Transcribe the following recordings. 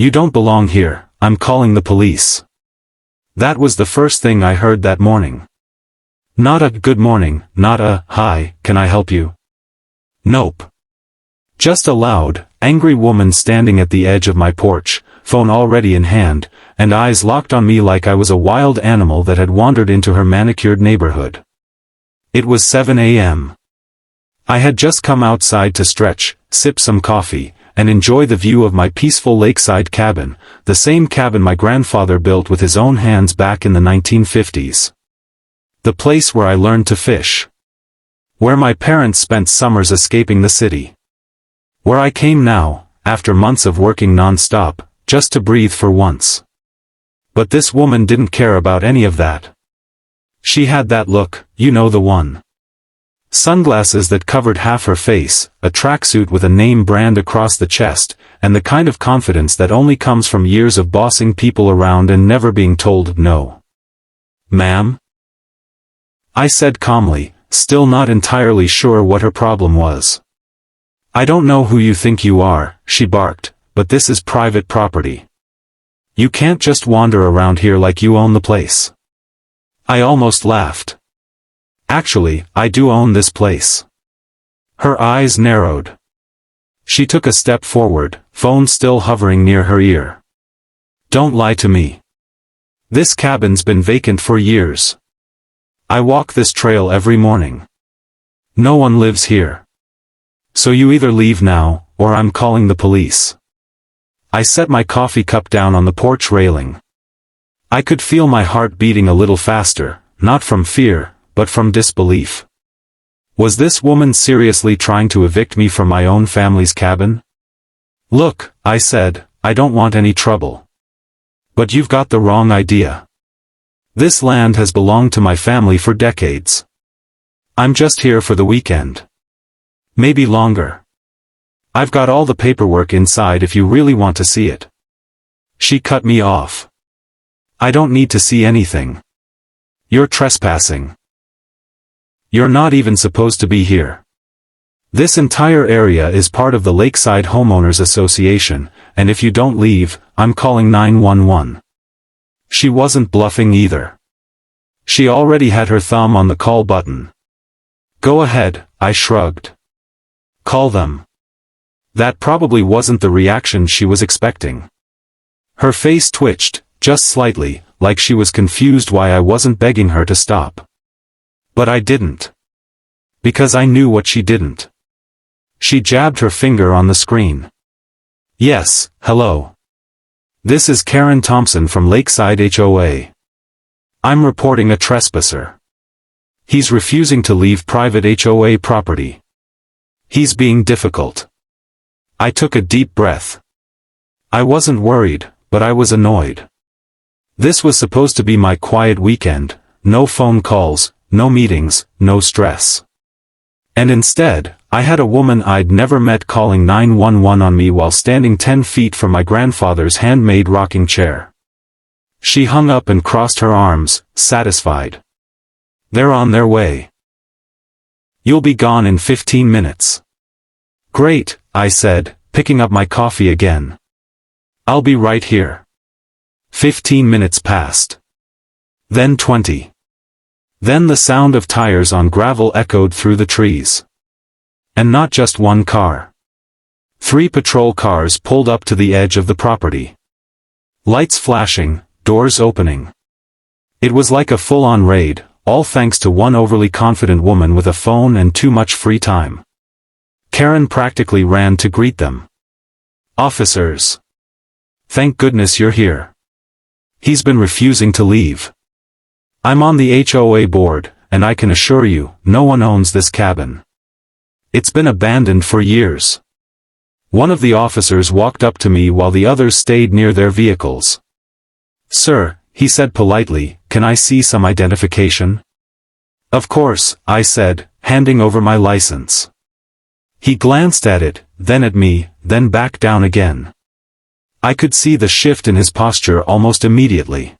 You don't belong here, I'm calling the police. That was the first thing I heard that morning. Not a good morning, not a, hi, can I help you? Nope. Just a loud, angry woman standing at the edge of my porch, phone already in hand, and eyes locked on me like I was a wild animal that had wandered into her manicured neighborhood. It was 7 a.m. I had just come outside to stretch, sip some coffee, and enjoy the view of my peaceful lakeside cabin, the same cabin my grandfather built with his own hands back in the 1950s. The place where I learned to fish. Where my parents spent summers escaping the city. Where I came now, after months of working non-stop, just to breathe for once. But this woman didn't care about any of that. She had that look, you know the one. Sunglasses that covered half her face, a tracksuit with a name brand across the chest, and the kind of confidence that only comes from years of bossing people around and never being told no. Ma'am? I said calmly, still not entirely sure what her problem was. I don't know who you think you are, she barked, but this is private property. You can't just wander around here like you own the place. I almost laughed. Actually, I do own this place. Her eyes narrowed. She took a step forward, phone still hovering near her ear. Don't lie to me. This cabin's been vacant for years. I walk this trail every morning. No one lives here. So you either leave now, or I'm calling the police. I set my coffee cup down on the porch railing. I could feel my heart beating a little faster, not from fear, but from disbelief. Was this woman seriously trying to evict me from my own family's cabin? Look, I said, I don't want any trouble. But you've got the wrong idea. This land has belonged to my family for decades. I'm just here for the weekend. Maybe longer. I've got all the paperwork inside if you really want to see it. She cut me off. I don't need to see anything. You're trespassing. You're not even supposed to be here. This entire area is part of the Lakeside Homeowners Association, and if you don't leave, I'm calling 911. She wasn't bluffing either. She already had her thumb on the call button. Go ahead, I shrugged. Call them. That probably wasn't the reaction she was expecting. Her face twitched, just slightly, like she was confused why I wasn't begging her to stop. But I didn't. Because I knew what she didn't. She jabbed her finger on the screen. Yes, hello. This is Karen Thompson from Lakeside HOA. I'm reporting a trespasser. He's refusing to leave private HOA property. He's being difficult. I took a deep breath. I wasn't worried, but I was annoyed. This was supposed to be my quiet weekend, no phone calls, no meetings, no stress. And instead, I had a woman I'd never met calling 911 on me while standing 10 feet from my grandfather's handmade rocking chair. She hung up and crossed her arms, satisfied. They're on their way. You'll be gone in 15 minutes. Great, I said, picking up my coffee again. I'll be right here. 15 minutes passed. Then 20. Then the sound of tires on gravel echoed through the trees. And not just one car. 3 patrol cars pulled up to the edge of the property. Lights flashing, doors opening. It was like a full-on raid, all thanks to one overly confident woman with a phone and too much free time. Karen practically ran to greet them. Officers. Thank goodness you're here. He's been refusing to leave. I'm on the HOA board, and I can assure you, no one owns this cabin. It's been abandoned for years. One of the officers walked up to me while the others stayed near their vehicles. Sir, he said politely, can I see some identification? Of course, I said, handing over my license. He glanced at it, then at me, then back down again. I could see the shift in his posture almost immediately.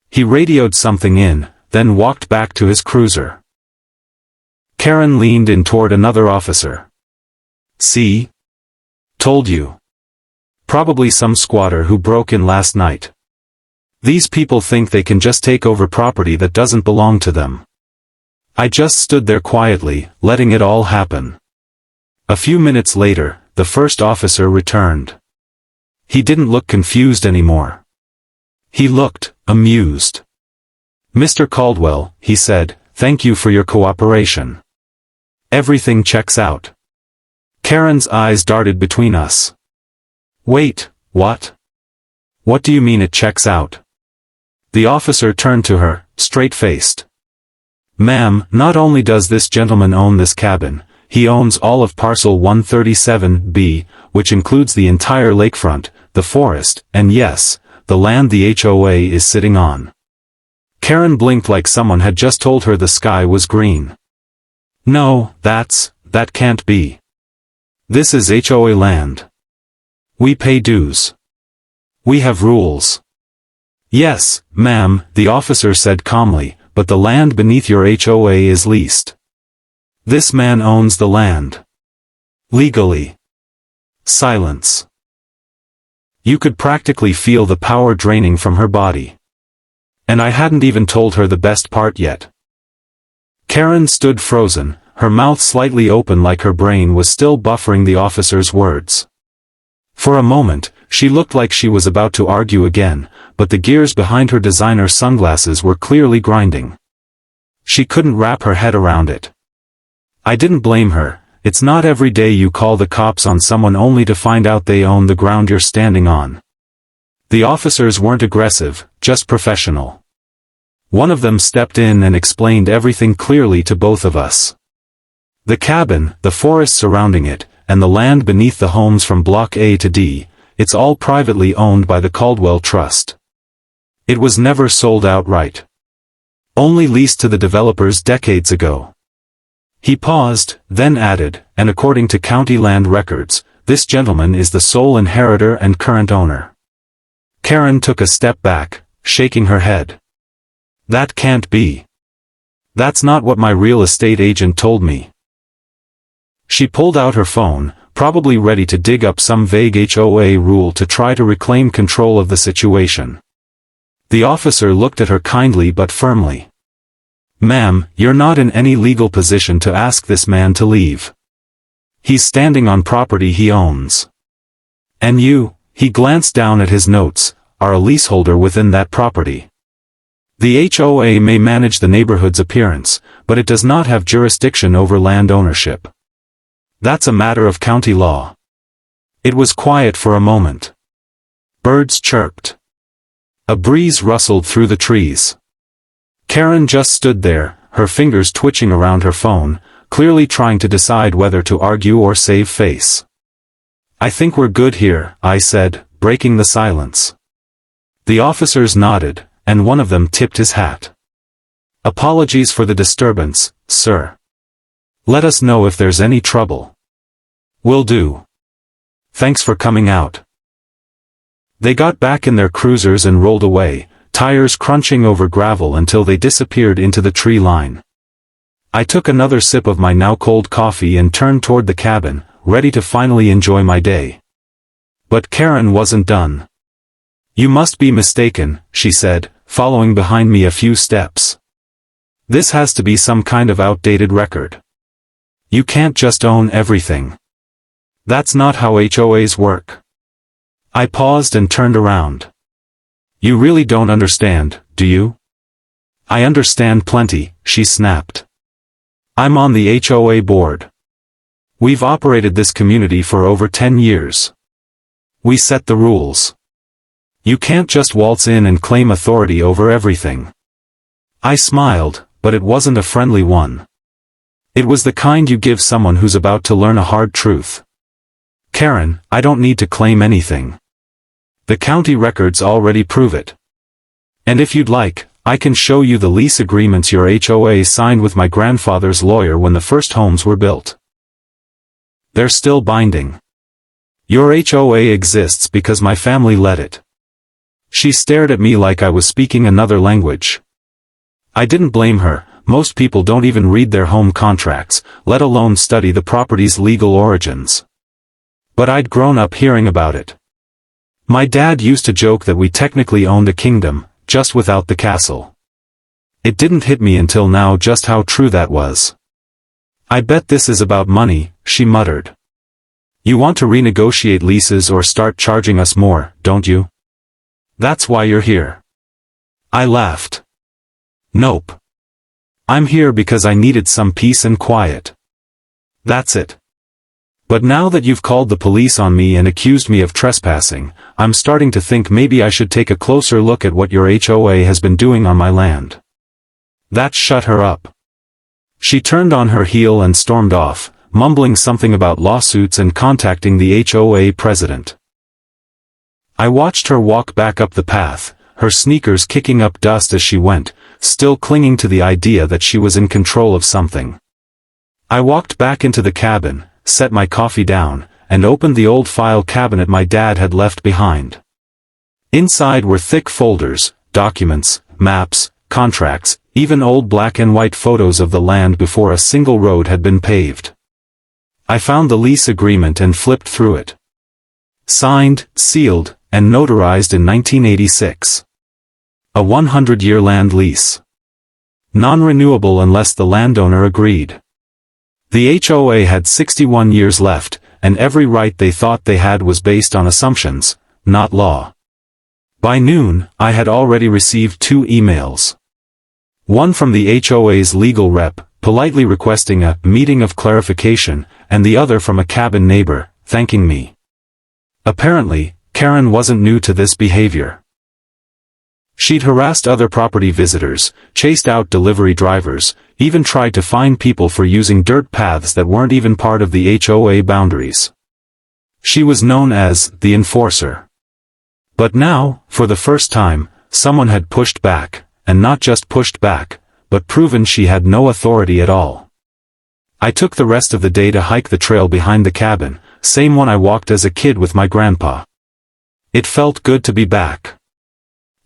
He radioed something in, then walked back to his cruiser. Karen leaned in toward another officer. See? Told you. Probably some squatter who broke in last night. These people think they can just take over property that doesn't belong to them. I just stood there quietly, letting it all happen. A few minutes later, the first officer returned. He didn't look confused anymore. He looked amused. "Mr. Caldwell," he said, "thank you for your cooperation. Everything checks out." Karen's eyes darted between us. "Wait, what? What do you mean it checks out?" The officer turned to her, straight-faced. "Ma'am, not only does this gentleman own this cabin, he owns all of parcel 137B, which includes the entire lakefront, the forest, and yes, the land the HOA is sitting on." Karen blinked like someone had just told her the sky was green. "No, that can't be. This is HOA land. We pay dues. We have rules." "Yes, ma'am," the officer said calmly, "but the land beneath your HOA is leased. This man owns the land. Legally." Silence. You could practically feel the power draining from her body. And I hadn't even told her the best part yet. Karen stood frozen, her mouth slightly open like her brain was still buffering the officer's words. For a moment, she looked like she was about to argue again, but the gears behind her designer sunglasses were clearly grinding. She couldn't wrap her head around it. I didn't blame her. It's not every day you call the cops on someone only to find out they own the ground you're standing on. The officers weren't aggressive, just professional. One of them stepped in and explained everything clearly to both of us. The cabin, the forest surrounding it, and the land beneath the homes from Block A to D, it's all privately owned by the Caldwell Trust. It was never sold outright. Only leased to the developers decades ago. He paused, then added, and according to county land records, this gentleman is the sole inheritor and current owner. Karen took a step back, shaking her head. "That can't be. That's not what my real estate agent told me." She pulled out her phone, probably ready to dig up some vague HOA rule to try to reclaim control of the situation. The officer looked at her kindly but firmly. "Ma'am, you're not in any legal position to ask this man to leave. He's standing on property he owns. And you," he glanced down at his notes, "are a leaseholder within that property. The HOA may manage the neighborhood's appearance, but it does not have jurisdiction over land ownership. That's a matter of county law." It was quiet for a moment. Birds chirped. A breeze rustled through the trees. Karen just stood there, her fingers twitching around her phone, clearly trying to decide whether to argue or save face. "I think we're good here," I said, breaking the silence. The officers nodded, and one of them tipped his hat. "Apologies for the disturbance, sir. Let us know if there's any trouble." "Will do. Thanks for coming out." They got back in their cruisers and rolled away, tires crunching over gravel until they disappeared into the tree line. I took another sip of my now cold coffee and turned toward the cabin, ready to finally enjoy my day. But Karen wasn't done. "You must be mistaken," she said, following behind me a few steps. "This has to be some kind of outdated record. You can't just own everything. That's not how HOAs work." I paused and turned around. "You really don't understand, do you?" "I understand plenty," she snapped. "I'm on the HOA board. We've operated this community for over 10 years. We set the rules. You can't just waltz in and claim authority over everything." I smiled, but it wasn't a friendly one. It was the kind you give someone who's about to learn a hard truth. "Karen, I don't need to claim anything. The county records already prove it. And if you'd like, I can show you the lease agreements your HOA signed with my grandfather's lawyer when the first homes were built. They're still binding. Your HOA exists because my family let it." She stared at me like I was speaking another language. I didn't blame her. Most people don't even read their home contracts, let alone study the property's legal origins. But I'd grown up hearing about it. My dad used to joke that we technically owned a kingdom, just without the castle. It didn't hit me until now just how true that was. I bet this is about money, she muttered. You want to renegotiate leases or start charging us more, don't you? That's why you're here. I laughed. Nope. I'm here because I needed some peace and quiet. That's it. But now that you've called the police on me and accused me of trespassing, I'm starting to think maybe I should take a closer look at what your HOA has been doing on my land. That shut her up. She turned on her heel and stormed off, mumbling something about lawsuits and contacting the HOA president. I watched her walk back up the path, her sneakers kicking up dust as she went, still clinging to the idea that she was in control of something. I walked back into the cabin, set my coffee down, and opened the old file cabinet my dad had left behind. Inside were thick folders, documents, maps, contracts, even old black and white photos of the land before a single road had been paved. I found the lease agreement and flipped through it. Signed, sealed, and notarized in 1986. A 100-year land lease. Non-renewable unless the landowner agreed. The HOA had 61 years left, and every right they thought they had was based on assumptions, not law. By noon, I had already received 2 emails. One from the HOA's legal rep, politely requesting a meeting of clarification, and the other from a cabin neighbor, thanking me. Apparently, Karen wasn't new to this behavior. She'd harassed other property visitors, chased out delivery drivers, even tried to fine people for using dirt paths that weren't even part of the HOA boundaries. She was known as the enforcer. But now, for the first time, someone had pushed back, and not just pushed back, but proven she had no authority at all. I took the rest of the day to hike the trail behind the cabin, same one I walked as a kid with my grandpa. It felt good to be back.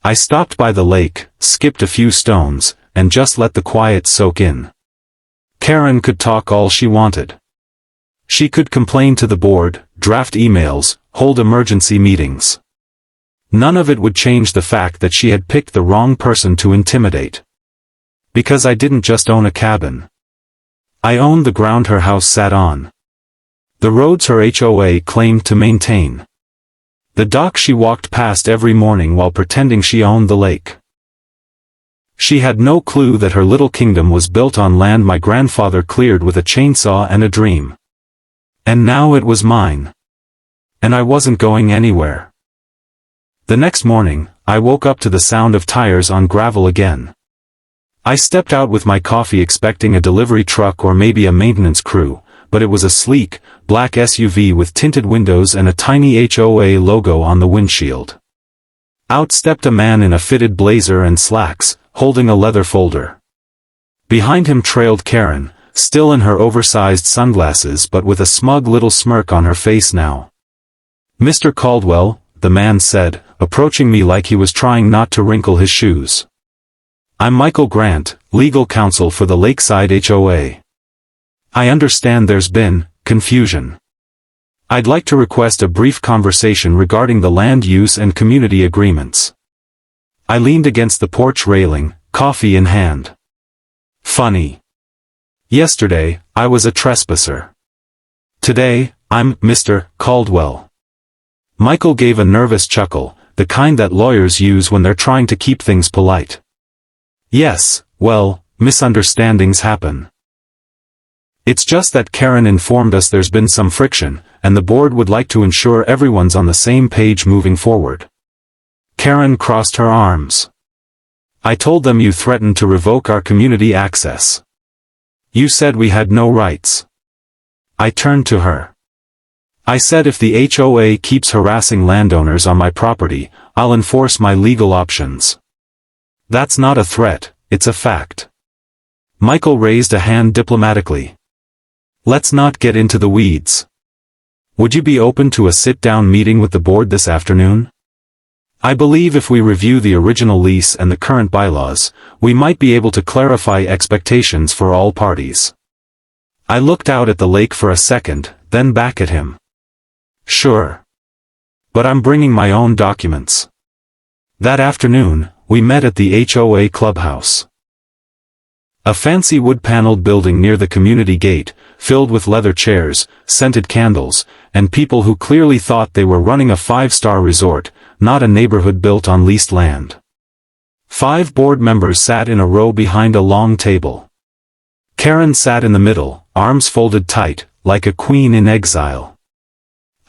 I stopped by the lake, skipped a few stones, and just let the quiet soak in. Karen could talk all she wanted. She could complain to the board, draft emails, hold emergency meetings. None of it would change the fact that she had picked the wrong person to intimidate. Because I didn't just own a cabin. I owned the ground her house sat on. The roads her HOA claimed to maintain. The dock she walked past every morning while pretending she owned the lake. She had no clue that her little kingdom was built on land my grandfather cleared with a chainsaw and a dream. And now it was mine. And I wasn't going anywhere. The next morning, I woke up to the sound of tires on gravel again. I stepped out with my coffee expecting a delivery truck or maybe a maintenance crew, but it was a sleek, black SUV with tinted windows and a tiny HOA logo on the windshield. Out stepped a man in a fitted blazer and slacks, holding a leather folder. Behind him trailed Karen, still in her oversized sunglasses but with a smug little smirk on her face now. "Mr. Caldwell," the man said, approaching me like he was trying not to wrinkle his shoes. "I'm Michael Grant, legal counsel for the Lakeside HOA. I understand there's been confusion. I'd like to request a brief conversation regarding the land use and community agreements." I leaned against the porch railing, coffee in hand. Funny. Yesterday, I was a trespasser. Today, I'm Mr. Caldwell. Michael gave a nervous chuckle, the kind that lawyers use when they're trying to keep things polite. "Yes, well, misunderstandings happen. It's just that Karen informed us there's been some friction, and the board would like to ensure everyone's on the same page moving forward." Karen crossed her arms. "I told them you threatened to revoke our community access. You said we had no rights." I turned to her. I said if the HOA keeps harassing landowners on my property, I'll enforce my legal options. That's not a threat, it's a fact. Michael raised a hand diplomatically. "Let's not get into the weeds. Would you be open to a sit-down meeting with the board this afternoon? I believe if we review the original lease and the current bylaws, we might be able to clarify expectations for all parties." I looked out at the lake for a second, then back at him. "Sure. But I'm bringing my own documents. That afternoon, we met at the HOA clubhouse. A fancy wood-paneled building near the community gate, filled with leather chairs, scented candles, and people who clearly thought they were running a five-star resort, not a neighborhood built on leased land. 5 board members sat in a row behind a long table. Karen sat in the middle, arms folded tight, like a queen in exile.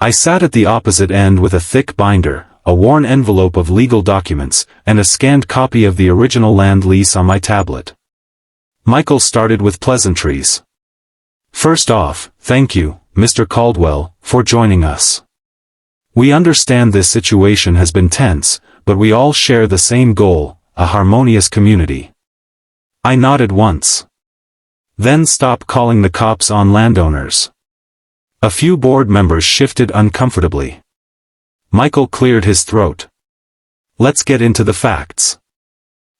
I sat at the opposite end with a thick binder, a worn envelope of legal documents, and a scanned copy of the original land lease on my tablet. Michael started with pleasantries. First off, thank you, Mr. Caldwell, for joining us. We understand this situation has been tense, but we all share the same goal, a harmonious community. I nodded once. Then stop calling the cops on landowners. A few board members shifted uncomfortably. Michael cleared his throat. Let's get into the facts.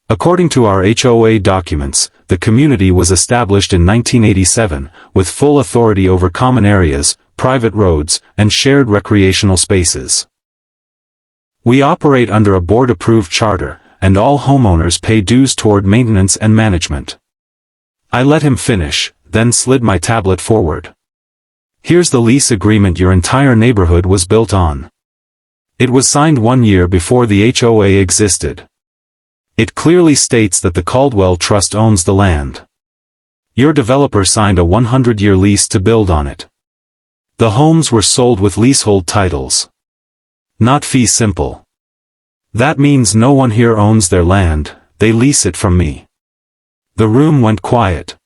According to our HOA documents, the community was established in 1987, with full authority over common areas, private roads, and shared recreational spaces. We operate under a board-approved charter, and all homeowners pay dues toward maintenance and management. I let him finish, then slid my tablet forward. Here's the lease agreement your entire neighborhood was built on. It was signed 1 year before the HOA existed. It clearly states that the Caldwell Trust owns the land. Your developer signed a 100-year lease to build on it. The homes were sold with leasehold titles. Not fee simple. That means no one here owns their land, they lease it from me. The room went quiet.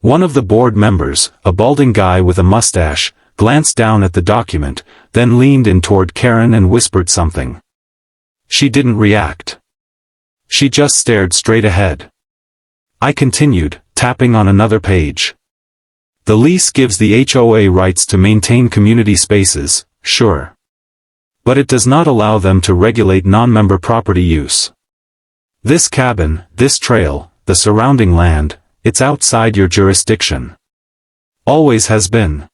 One of the board members, a balding guy with a mustache, glanced down at the document, then leaned in toward Karen and whispered something. She didn't react. She just stared straight ahead. I continued, tapping on another page. The lease gives the HOA rights to maintain community spaces, sure. But it does not allow them to regulate non-member property use. This cabin, this trail, the surrounding land, it's outside your jurisdiction. Always has been.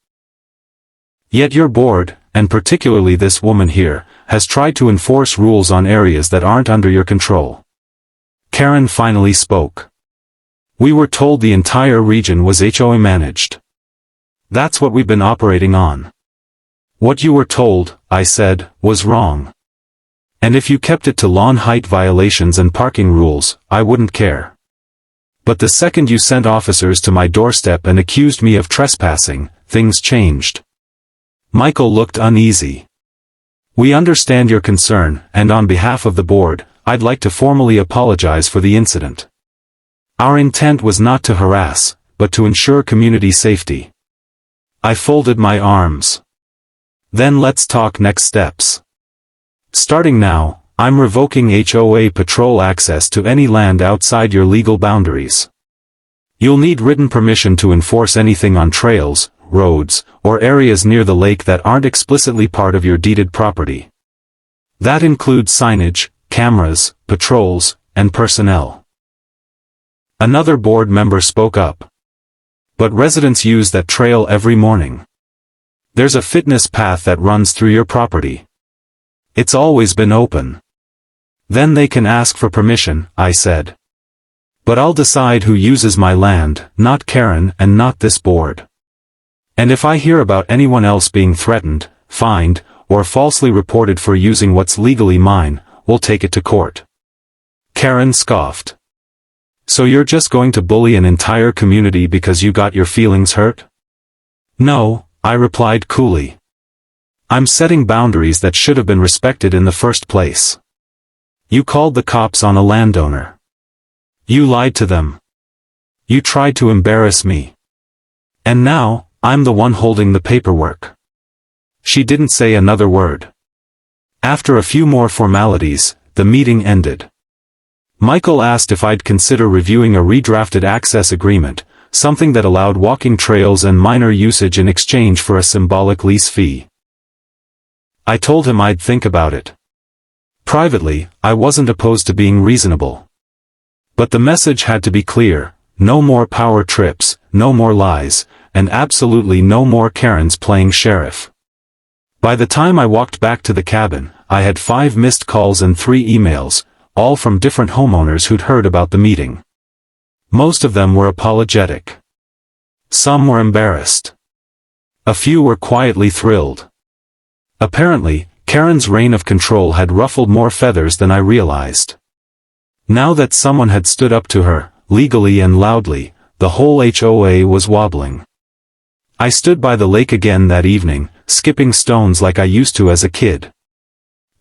Yet your board, and particularly this woman here, has tried to enforce rules on areas that aren't under your control. Karen finally spoke. We were told the entire region was HOA managed. That's what we've been operating on. What you were told, I said, was wrong. And if you kept it to lawn height violations and parking rules, I wouldn't care. But the second you sent officers to my doorstep and accused me of trespassing, things changed. Michael looked uneasy. We understand your concern, and on behalf of the board, I'd like to formally apologize for the incident. Our intent was not to harass, but to ensure community safety. I folded my arms. Then let's talk next steps. Starting now, I'm revoking HOA patrol access to any land outside your legal boundaries. You'll need written permission to enforce anything on trails, roads, or areas near the lake that aren't explicitly part of your deeded property. That includes signage, cameras, patrols, and personnel. Another board member spoke up. But residents use that trail every morning. There's a fitness path that runs through your property. It's always been open. Then they can ask for permission, I said. But I'll decide who uses my land, not Karen and not this board. And if I hear about anyone else being threatened, fined, or falsely reported for using what's legally mine, we'll take it to court. Karen scoffed. So you're just going to bully an entire community because you got your feelings hurt? No, I replied coolly. I'm setting boundaries that should have been respected in the first place. You called the cops on a landowner. You lied to them. You tried to embarrass me. And now, I'm the one holding the paperwork. She didn't say another word. After a few more formalities, the meeting ended. Michael asked if I'd consider reviewing a redrafted access agreement, something that allowed walking trails and minor usage in exchange for a symbolic lease fee. I told him I'd think about it. Privately, I wasn't opposed to being reasonable. But the message had to be clear: no more power trips, no more lies, and absolutely no more Karens playing sheriff. By the time I walked back to the cabin, I had 5 missed calls and 3 emails, all from different homeowners who'd heard about the meeting. Most of them were apologetic. Some were embarrassed. A few were quietly thrilled. Apparently, Karen's reign of control had ruffled more feathers than I realized. Now that someone had stood up to her, legally and loudly, the whole HOA was wobbling. I stood by the lake again that evening, skipping stones like I used to as a kid.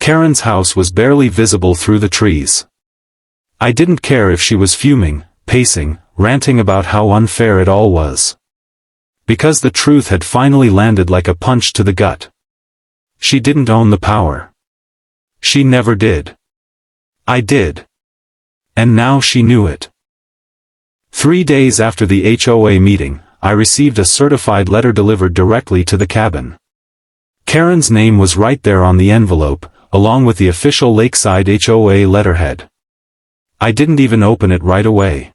Karen's house was barely visible through the trees. I didn't care if she was fuming, pacing, ranting about how unfair it all was. Because the truth had finally landed like a punch to the gut. She didn't own the power. She never did. I did. And now she knew it. 3 days after the HOA meeting, I received a certified letter delivered directly to the cabin. Karen's name was right there on the envelope, along with the official Lakeside HOA letterhead. I didn't even open it right away.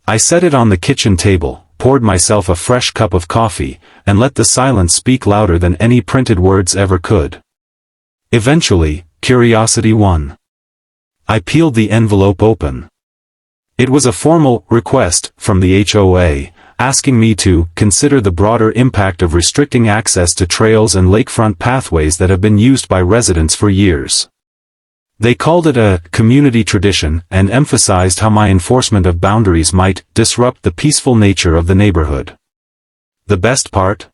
I set it on the kitchen table, poured myself a fresh cup of coffee, and let the silence speak louder than any printed words ever could. Eventually, curiosity won. I peeled the envelope open. It was a formal request from the HOA, asking me to consider the broader impact of restricting access to trails and lakefront pathways that have been used by residents for years. They called it a community tradition and emphasized how my enforcement of boundaries might disrupt the peaceful nature of the neighborhood. The best part?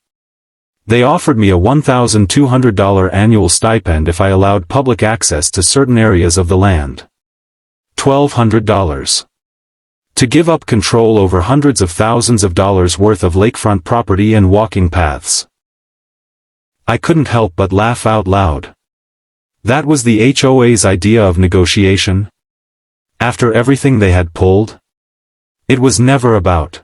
They offered me a $1,200 annual stipend if I allowed public access to certain areas of the land. $1,200. To give up control over hundreds of thousands of dollars worth of lakefront property and walking paths. I couldn't help but laugh out loud. That was the HOA's idea of negotiation? After everything they had pulled? It was never about